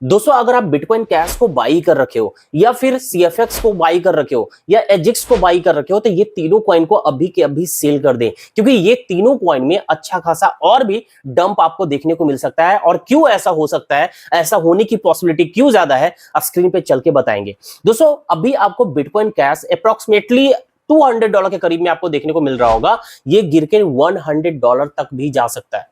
दोस्तों अगर आप बिटकॉइन कैश को बाई कर रखे हो या फिर सीएफएक्स को बाई कर रखे हो या एजिक्स को बाई कर रखे हो तो ये तीनों कॉइन को अभी के अभी सेल कर दें, क्योंकि ये तीनों कॉइन में अच्छा खासा और भी डंप आपको देखने को मिल सकता है। और क्यों ऐसा हो सकता है, ऐसा होने की पॉसिबिलिटी क्यों ज्यादा है, स्क्रीन पे चल के बताएंगे। दोस्तों अभी आपको बिटकॉइन कैश अप्रोक्सीमेटली $200 के करीब में आपको देखने को मिल रहा होगा। ये गिर के $100 तक भी जा सकता है।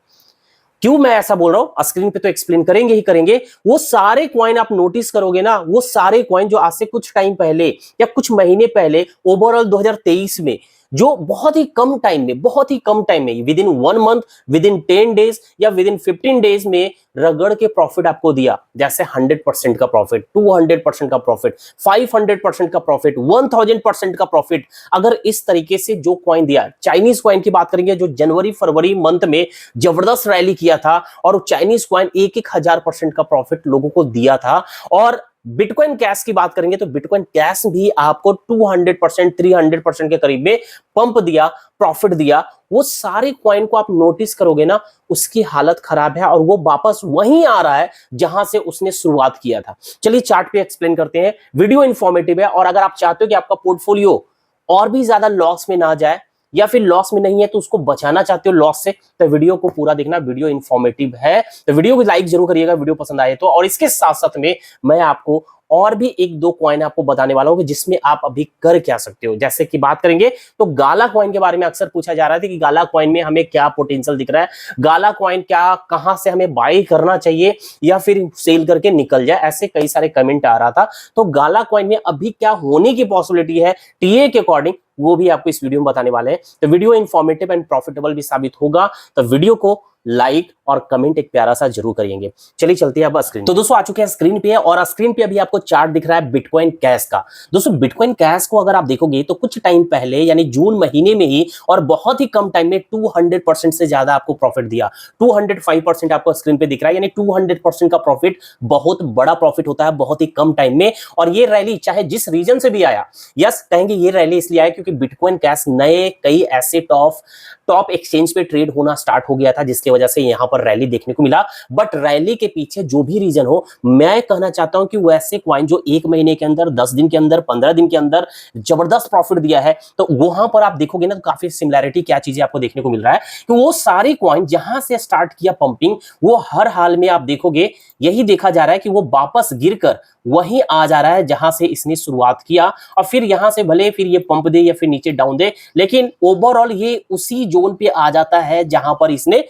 क्यों मैं ऐसा बोल रहा हूं, स्क्रीन पे तो एक्सप्लेन करेंगे ही करेंगे। वो सारे कॉइन आप नोटिस करोगे ना, वो सारे कॉइन जो आज से कुछ टाइम पहले या कुछ महीने पहले ओवरऑल 2023 में जो बहुत ही कम टाइम में with in 1 month, with in 10 days या विद इन 15 डेज में रगड़ के प्रॉफिट आपको दिया, जैसे 100% का प्रॉफिट, 200% का प्रॉफिट, 500% का प्रॉफिट, 1000% का प्रॉफिट। अगर इस तरीके से जो कॉइन दिया, चाइनीज कॉइन की बात करेंगे जो जनवरी फरवरी मंथ में जबरदस्त रैली किया था और चाइनीज कॉइन 1,000% का प्रॉफिट लोगों को दिया था। और बिटकॉइन कैश की बात करेंगे तो बिटकॉइन कैश भी आपको 200%, 300% के करीब में पंप दिया, प्रॉफिट दिया। वो सारे कॉइन को आप नोटिस करोगे ना, उसकी हालत खराब है और वो वापस वहीं आ रहा है जहां से उसने शुरुआत किया था। चलिए चार्ट पे एक्सप्लेन करते हैं। वीडियो इंफॉर्मेटिव है और अगर आप चाहते हो कि आपका पोर्टफोलियो और भी ज्यादा लॉस में ना जाए या फिर लॉस में नहीं है तो उसको बचाना चाहते हो लॉस से, तो वीडियो को पूरा देखना। वीडियो इंफॉर्मेटिव है तो वीडियो को लाइक जरूर करिएगा वीडियो पसंद आए तो। और इसके साथ साथ में मैं आपको और भी 1-2 कॉइन आपको बताने वाला हूं कि जिसमें आप अभी कर क्या सकते हो। जैसे कि बात करेंगे तो गाला कॉइन के बारे में अक्सर पूछा जा रहा था कि गाला कॉइन में हमें क्या पोटेंशियल दिख रहा है, गाला कॉइन क्या कहां से हमें बाई करना चाहिए या फिर सेल करके निकल जाए, ऐसे कई सारे कमेंट आ रहा था। तो गाला कॉइन में अभी क्या होने की पॉसिबिलिटी है टीए के अकॉर्डिंग, वो भी आपको इस वीडियो में बताने वाले हैं। तो वीडियो इंफॉर्मेटिव एंड प्रॉफिटेबल भी साबित होगा, तो वीडियो को लाइक और कमेंट एक प्यारा सा जरूर करिएंगे। चलिए चलते हैं अब स्क्रीन। तो दोस्तों आ चुके हैं स्क्रीन पे और स्क्रीन पे अभी आपको चार्ट दिख रहा है बिटकॉइन कैश का। दोस्तों बिटकॉइन कैश को अगर आप देखोगे तो कुछ टाइम पहले यानी जून महीने में ही और बहुत ही कम टाइम में 200% से ज्यादा आपको प्रॉफिट दिया। 205% आपको स्क्रीन पे दिख रहा है, यानी 200% का प्रॉफिट बहुत बड़ा प्रॉफिट होता है बहुत ही कम टाइम में। और ये रैली चाहे जिस रीजन से भी आया, यस कहेंगे ये रैली इसलिए आया क्योंकि बिटकॉइन कैश नए कई एसेट ऑफ टॉप एक्सचेंज पे ट्रेड होना स्टार्ट हो गया था, जिसकी वजह से यहां पर रैली देखने को मिला। बट रैली के पीछे जो भी रीजन हो, मैं कहना चाहता हूं कि वैसे कॉइन जो 1 महीने के अंदर, 10 दिन के अंदर, 15 दिन के अंदर जबरदस्त प्रॉफिट दिया है, तो वहां पर आप देखोगे ना तो काफी सिमिलैरिटी क्या चीजें आपको देखने को मिल रहा है कि वो सारे कॉइन जहां से स्टार्ट किया पंपिंग, वो हर हाल में आप देखोगे यही देखा जा रहा है कि वो वापस गिरकर वहीं आ जा रहा है जहां से इसने शुरुआत किया। और फिर यहां से भले फिर ये पंप दे या फिर नीचे डाउन दे, लेकिन ओवरऑल ये उसी जोन पे आ जाता है जहां पर इसने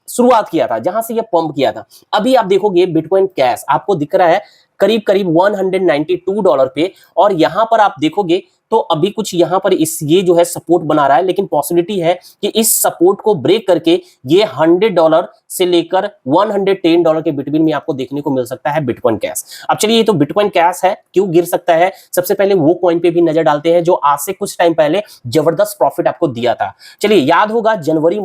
शुरुआत किया था, जहां से ये पंप किया था। अभी आप देखोगे बिटकॉइन कैश आपको दिख रहा है करीब करीब $192 पे, और यहां पर आप देखोगे तो अभी कुछ यहां पर इस ये जो है सपोर्ट बना रहा है, लेकिन पॉसिबिलिटी है कि इस सपोर्ट को ब्रेक करके ये $100 से लेकर $110 के बिटवीन में आपको देखने को मिल सकता है बिटकॉइन कैश। अब चलिए ये तो बिटकॉइन कैश है, क्यों गिर सकता है, सबसे पहले वो कॉइन पे भी नजर डालते हैं जो आज से कुछ टाइम पहले जबरदस्त प्रॉफिट आपको दिया था। चलिए याद होगा जनवरी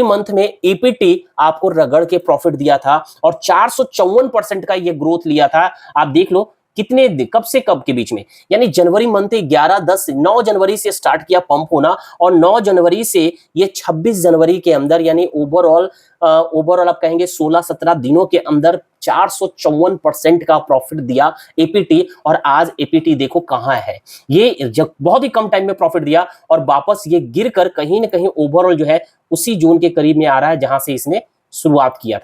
मंथ में एपीटी आपको रगड़ के प्रॉफिट दिया था और 454% का ये ग्रोथ लिया था। आप देख लो कितने कब से कब के बीच में, यानी जनवरी मंथ 11, 10, 9 जनवरी से स्टार्ट किया पंप होना और 9 जनवरी से ये 26 जनवरी के अंदर, यानी ओवरऑल आप कहेंगे 16-17 दिनों के अंदर 454% का प्रॉफिट दिया एपीटी। और आज एपीटी देखो कहां है, ये जब बहुत ही कम टाइम में प्रॉफिट दिया और वापस ये गिरकर कहीं ना कहीं ओवरऑल जो है उसी जोन के करीब में आ रहा है जहां से इसने शुरुआत किया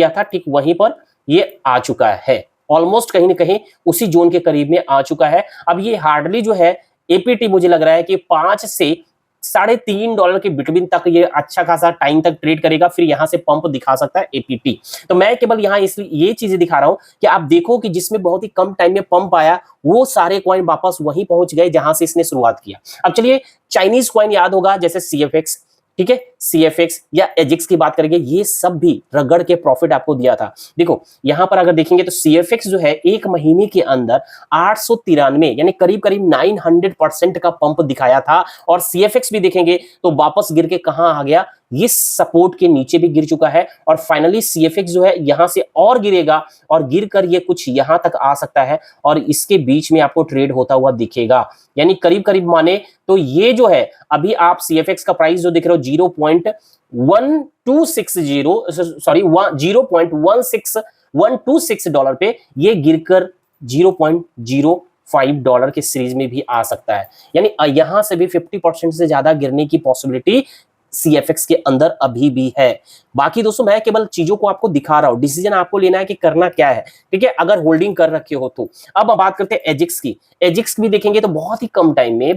था, ठीक वहीं पर ये आ चुका है, ऑलमोस्ट कहीं ना कहीं उसी जोन के करीब में आ चुका है। अब ये हार्डली जो है एपीटी मुझे लग रहा है कि 5 से $3.5 के बिटवीन तक ये अच्छा खासा टाइम तक ट्रेड करेगा, फिर यहां से पंप दिखा सकता है एपीटी। तो मैं केवल यहां इसलिए ये चीजें दिखा रहा हूं कि आप देखो कि जिसमें बहुत ही कम टाइम में पंप आया वो सारे कॉइन वापस वहीं पहुंच गए जहां से इसने शुरुआत किया। अब चलिए चाइनीज कॉइन याद होगा जैसे सीएफएक्स, ठीक है, सीएफएक्स या एजिक्स की बात करेंगे, ये सब भी रगड़ के प्रॉफिट आपको दिया था। देखो यहां पर अगर देखेंगे तो सीएफएक्स जो है 1 महीने के अंदर 893 यानी करीब करीब 900% का पंप दिखाया था। और सीएफएक्स भी देखेंगे तो वापस गिर के कहां आ गया, ये सपोर्ट के नीचे भी गिर चुका है और फाइनली सीएफएक्स जो है यहां से और गिरेगा और गिर कर ये कुछ यहां तक आ सकता है और इसके बीच में आपको ट्रेड होता हुआ दिखेगा। यानी करीब करीब माने तो ये जो है अभी आप सीएफएक्स का प्राइस जो दिख रहे हो 0.1226 डॉलर पे ये गिरकर 0.05 डॉलर के सीरीज में भी आ सकता है। यानी यहां से भी 50% से ज्यादा गिरने की पॉसिबिलिटी सीएफएक्स के अंदर अभी भी है। बाकी दोस्तों मैं केवल चीजों को आपको दिखा रहा हूं, डिसीजन आपको लेना है कि करना क्या है, ठीक है, अगर होल्डिंग कर रखे हो तो। अब बात करते हैं एजिक्स की। एजिक्स भी देखेंगे तो बहुत ही कम टाइम में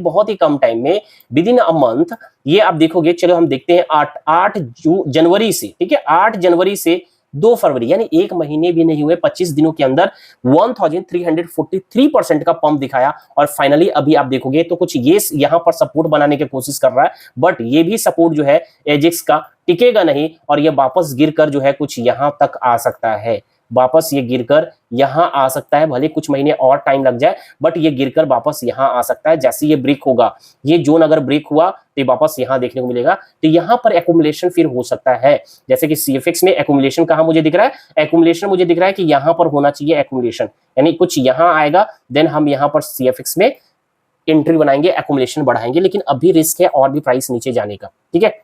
विद इन अ मंथ ये आप देखोगे। चलो हम देखते हैं 8 जनवरी से, ठीक है, 8 जनवरी से 2 फरवरी यानी एक महीने भी नहीं हुए, 25 दिनों के अंदर 1343% का पंप दिखाया। और फाइनली अभी आप देखोगे तो कुछ ये यहां पर सपोर्ट बनाने की कोशिश कर रहा है, बट ये भी सपोर्ट जो है एजिक्स का टिकेगा नहीं और ये वापस गिरकर जो है कुछ यहां तक आ सकता है। वापस ये गिरकर यहां आ सकता है, भले कुछ महीने और टाइम लग जाए, बट ये गिरकर वापस यहां आ सकता है। जैसे ये ब्रेक होगा, ये जोन अगर ब्रेक हुआ तो वापस यहां देखने को मिलेगा, तो यहां पर एक्यूमुलेशन फिर हो सकता है। जैसे कि सीएफएक्स में एक्यूमुलेशन कहां मुझे दिख रहा है, एक्यूमुलेशन मुझे दिख रहा है कि यहां पर होना चाहिए एक्यूमुलेशन, यानी कुछ यहां आएगा, देन हम यहां पर सीएफएक्स में एंट्री बनाएंगे, एक्यूमुलेशन बढ़ाएंगे, लेकिन अभी रिस्क है और भी प्राइस नीचे जाने का, ठीक है।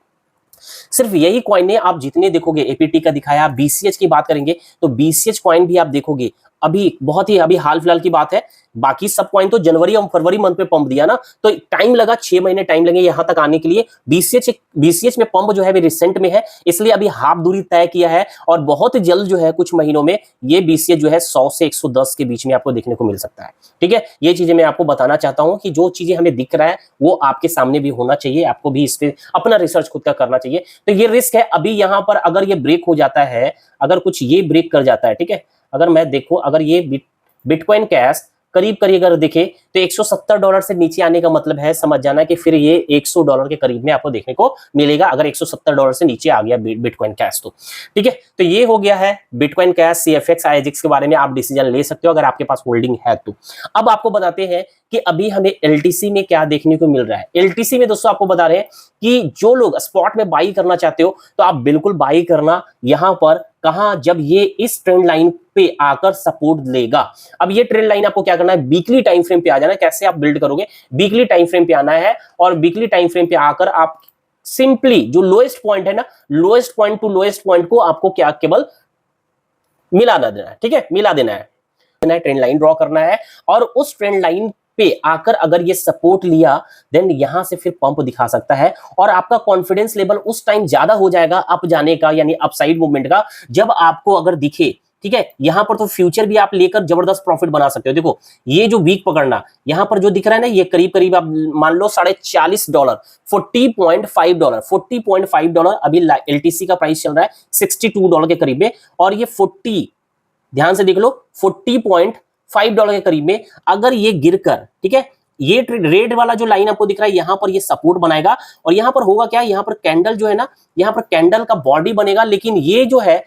सिर्फ यही कॉइन ने आप जितने देखोगे, एपीटी का दिखाया, बीसीएच की बात करेंगे तो बीसीएच कॉइन भी आप देखोगे अभी बहुत ही अभी हाल फिलहाल की बात है। बाकी सब कॉइन तो जनवरी और फरवरी मंथ में पंप दिया ना, तो टाइम लगा, 6 महीने टाइम लगे यहां तक आने के लिए। बीसीएच में पंप जो है रिसेंट में है, इसलिए अभी हाफ दूरी तय किया है और बहुत जल्द जो है कुछ महीनों में ये बीसीएच जो है 100 से 110 के बीच में आपको देखने को मिल सकता है, ठीक है। ये चीजें मैं आपको बताना चाहता हूं कि जो चीजें हमें दिख रहा है वो आपके सामने भी होना चाहिए, आपको भी इस पे अपना रिसर्च खुद का करना चाहिए। तो ये रिस्क है अभी यहां पर, अगर ये ब्रेक हो जाता है, अगर कुछ ये ब्रेक कर जाता है, ठीक है, अगर मैं देखूं अगर ये बिटकॉइन कैश करीब करीब अगर देखें तो 170 डॉलर से नीचे आने का मतलब है, समझ जाना कि फिर ये 100 डॉलर के करीब में आपको देखने को मिलेगा अगर 170 डॉलर से नीचे आ गया बिटकॉइन कैश तो, ठीक है। तो ये हो गया है बिटकॉइन कैश, सीएफएक्स, आईएक्स के बारे में आप डिसीजन ले सकते हो अगर आपके पास होल्डिंग है तो। अब आपको बताते हैं कि अभी हमें एलटीसी में क्या देखने को मिल रहा है। एलटीसी में दोस्तों आपको बता रहे हैं कि जो लोग स्पॉट में बाई करना चाहते हो तो आप बिल्कुल बाई करना यहां पर, कहां, जब ये इस ट्रेंड लाइन पे आकर सपोर्ट लेगा। अब ये ट्रेंड लाइन आपको क्या करना है, वीकली टाइम फ्रेम पे आ जाना है। कैसे आप बिल्ड करोगे, वीकली टाइम फ्रेम पे आना है और वीकली टाइम फ्रेम पे आकर आप सिंपली जो लोएस्ट पॉइंट है ना, lowest point two lowest point को आपको क्या केवल मिला देना है, ठीक है, मिला देना है, ट्रेंड लाइन ड्रॉ करना है और उस ट्रेंड लाइन पे आकर अगर ये सपोर्ट लिया देन यहां से फिर पंप दिखा सकता है और आपका कॉन्फिडेंस लेवल उस टाइम ज्यादा हो जाएगा अप जाने का, यानी अपसाइड मूवमेंट का, जब आपको अगर दिखे, ठीक है। यहां पर तो फ्यूचर भी आप लेकर जबरदस्त प्रॉफिट बना सकते हो। देखो ये जो वीक पकड़ना यहां पर जो दिख रहा है ना, ये करीब करीब आप मान लो $40.5, $40.5 अभी एलटीसी का प्राइस चल रहा है $62 के करीब में और ये 40, ध्यान से देख लो, $40.5 के करीब में अगर ये गिरकर, ठीक है, ये रेड वाला जो लाइन आपको दिख रहा है यहां पर ये सपोर्ट बनाएगा और यहां पर होगा क्या, यहां पर कैंडल जो है ना, यहां पर कैंडल का बॉडी बनेगा, लेकिन ये जो है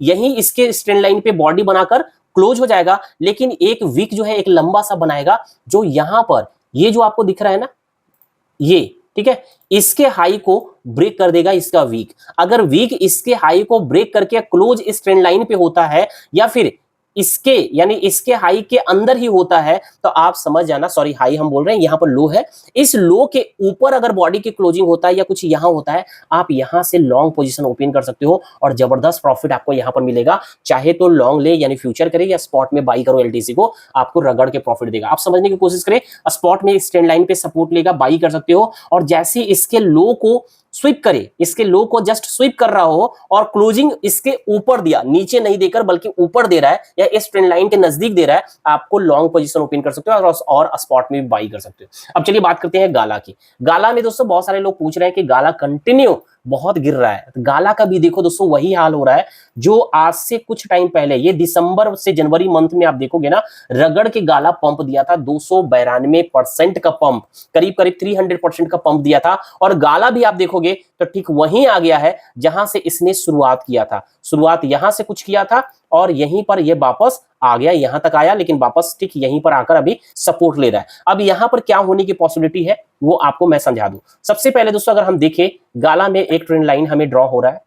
यही इसके ट्रेंड लाइन पे बॉडी बनाकर क्लोज हो जाएगा, लेकिन एक वीक जो है एक लंबा सा बनाएगा जो यहां पर ये जो आपको दिख रहा है ना, ये, ठीक है, इसके हाई को ब्रेक कर देगा इसका वीक। अगर वीक इसके हाई को ब्रेक करके क्लोज इस ट्रेंड लाइन पे होता है या फिर इसके यानी इसके हाई के अंदर ही होता है तो आप समझ जाना, सॉरी हाई हम बोल रहे हैं, यहां पर लो है, इस लो के ऊपर अगर बॉडी की क्लोजिंग होता है या कुछ यहां होता है, आप यहां से लॉन्ग पोजीशन ओपन कर सकते हो और जबरदस्त प्रॉफिट आपको यहां पर मिलेगा। चाहे तो लॉन्ग ले यानी फ्यूचर करे या स्पॉट में बाई करो एलटीसी को, आपको रगड़ के प्रॉफिट देगा। आप समझने की कोशिश करें, स्पॉट में इस ट्रेंड लाइन पे सपोर्ट लेगा, बाई कर सकते हो और जैसे इसके लो को स्वीप करे, इसके लो को जस्ट स्वीप कर रहा हो और क्लोजिंग इसके ऊपर दिया, नीचे नहीं देकर बल्कि ऊपर दे रहा है या इस ट्रेंड लाइन के नजदीक दे रहा है, आपको लॉन्ग पोजीशन ओपन कर सकते हो और स्पॉट में भी बाई कर सकते हो। अब चलिए बात करते हैं गाला की। गाला में दोस्तों बहुत सारे लोग पूछ रहे हैं कि गाला कंटिन्यू बहुत गिर रहा है, गाला का भी देखो दोस्तों वही हाल हो रहा है जो आज से कुछ टाइम पहले, ये दिसंबर से जनवरी मंथ में आप देखोगे ना, रगड़ के गाला पंप दिया था 292% का पंप, करीब करीब 300% का पंप दिया था और गाला भी आप देखोगे तो ठीक वहीं आ गया है जहां से इसने शुरुआत किया था। शुरुआत यहां से कुछ किया था और यहीं पर ये वापस आ गया, यहां तक आया, लेकिन वापस ठीक यहीं पर आकर अभी सपोर्ट ले रहा है। अब यहां पर क्या होने की पॉसिबिलिटी है वो आपको मैं समझा दूं। सबसे पहले दोस्तों अगर हम देखें, गाला में एक ट्रेंड लाइन हमें ड्रॉ हो रहा है।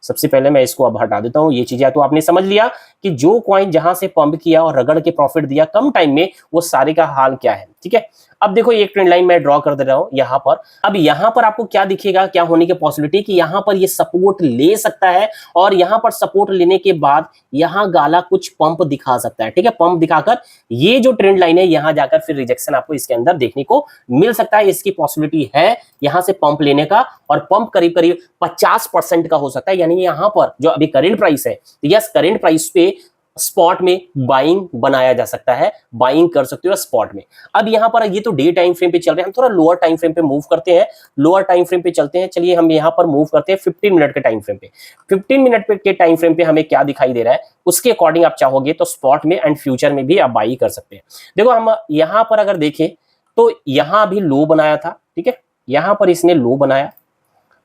सबसे पहले मैं इसको अब हटा देता हूं। ये चीजें तो आपने समझ लिया कि जो कॉइन जहां से पंप किया और रगड़ के प्रॉफिट दिया कम टाइम में, वो सारे का हाल क्या है, ठीक है। अब देखो एक ट्रेंड लाइन मैं ड्रॉ कर दे रहा हूं यहां पर। अब यहां पर आपको क्या दिखेगा, क्या होने की पॉसिबिलिटी कि यहां पर ये सपोर्ट ले सकता है, और यहां पर सपोर्ट लेने के बाद यहां गाला कुछ पंप दिखा सकता है, ठीक है। पंप दिखाकर ये जो ट्रेंड लाइन है यहां जाकर फिर रिजेक्शन आपको इसके अंदर देखने को मिल सकता है। इसकी पॉसिबिलिटी है यहां से पंप लेने का, और पंप करीब करीब 50% का हो सकता है। यानी यहां पर जो अभी करंट प्राइस है, यस करंट प्राइस पे स्पॉट में बाइंग बनाया जा सकता है, बाइंग कर सकते हो स्पॉट में। अब यहां पर ये तो डे टाइम फ्रेम पे चल रहे हैं, हम थोड़ा लोअर टाइम फ्रेम पे मूव करते हैं, लोअर टाइम फ्रेम पे चलते हैं। चलिए हम यहां पर मूव करते हैं 15 मिनट के टाइम फ्रेम पे। 15 मिनट के टाइम फ्रेम पे हमें क्या दिखाई दे रहा है, उसके अकॉर्डिंग आप चाहोगे तो स्पॉट में एंड फ्यूचर में भी आप बाई कर सकते हैं। देखो हम यहां पर अगर देखें तो यहां भी लो बनाया था, ठीक है, यहां पर इसने लो बनाया।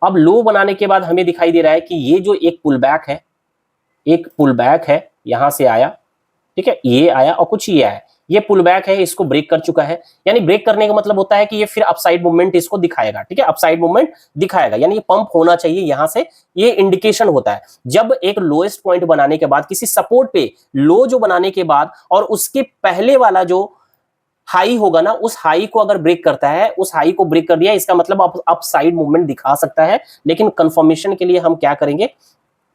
अब लो बनाने के बाद हमें दिखाई दे रहा है कि ये जो एक पुल बैक है, एक पुल बैक है, यहां से आया, ठीक है, ये आया और कुछ ये आया, ये पुल बैक है, इसको ब्रेक कर चुका है। यानी ब्रेक करने का मतलब होता है कि ये फिर अपसाइड मूवमेंट इसको दिखाएगा, ठीक है, अपसाइड मूवमेंट दिखाएगा। यानी ये पंप होना चाहिए यहां से, ये इंडिकेशन होता है जब एक लोएस्ट पॉइंट बनाने के बाद किसी सपोर्ट पे लो जो बनाने के बाद और उसके पहले वाला जो हाई होगा ना, उस हाई को अगर ब्रेक करता है, उस हाई को ब्रेक कर दिया, इसका मतलब अप साइड मूवमेंट दिखा सकता है। लेकिन कंफर्मेशन के लिए हम क्या करेंगे,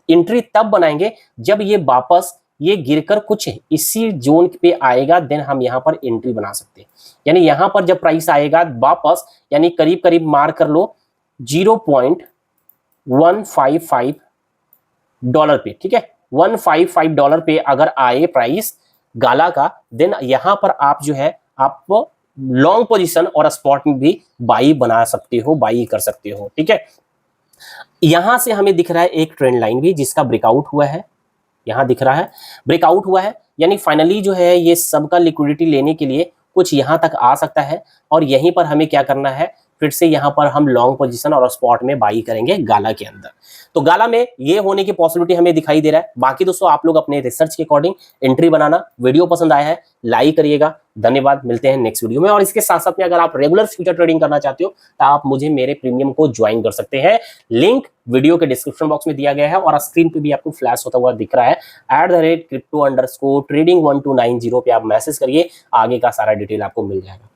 एंट्री तब बनाएंगे जब ये वापस ये गिरकर कुछ इसी जोन पे आएगा, देन हम यहां पर एंट्री बना सकते हैं। यानी यहां पर जब प्राइस आएगा वापस, यानी करीब करीब मार कर लो 0.155 डॉलर पे, ठीक है, $155 पे अगर आए प्राइस गाला का, देन यहां पर आप जो है आप लॉन्ग पोजीशन और स्पॉट में भी बाई बना सकते हो, बाई कर सकते हो, ठीक है। यहां से हमें दिख रहा है एक ट्रेंड लाइन भी जिसका ब्रेकआउट हुआ है, यहां दिख रहा है ब्रेकआउट हुआ है। यानी फाइनली जो है ये सबका लिक्विडिटी लेने के लिए कुछ यहां तक आ सकता है, और यहीं पर हमें क्या करना है, फिर से यहां पर हम लॉन्ग पोजीशन और स्पॉट में बाई करेंगे गाला के अंदर। तो गाला में ये होने की पॉसिबिलिटी हमें दिखाई दे रहा है। बाकी दोस्तों आप लोग अपने रिसर्च के अकॉर्डिंग एंट्री बनाना। वीडियो पसंद आया है लाइक करिएगा। धन्यवाद, मिलते हैं नेक्स्ट वीडियो में। और इसके साथ साथ में अगर आप रेगुलर फ्यूचर ट्रेडिंग करना चाहते हो तो आप मुझे मेरे प्रीमियम को ज्वाइन कर सकते हैं। लिंक वीडियो के डिस्क्रिप्शन बॉक्स में दिया गया है, और स्क्रीन पे भी आपको फ्लैश होता हुआ दिख रहा है। @crypto_trading1290 पे आप मैसेज करिए, आगे का सारा डिटेल आपको मिल जाएगा।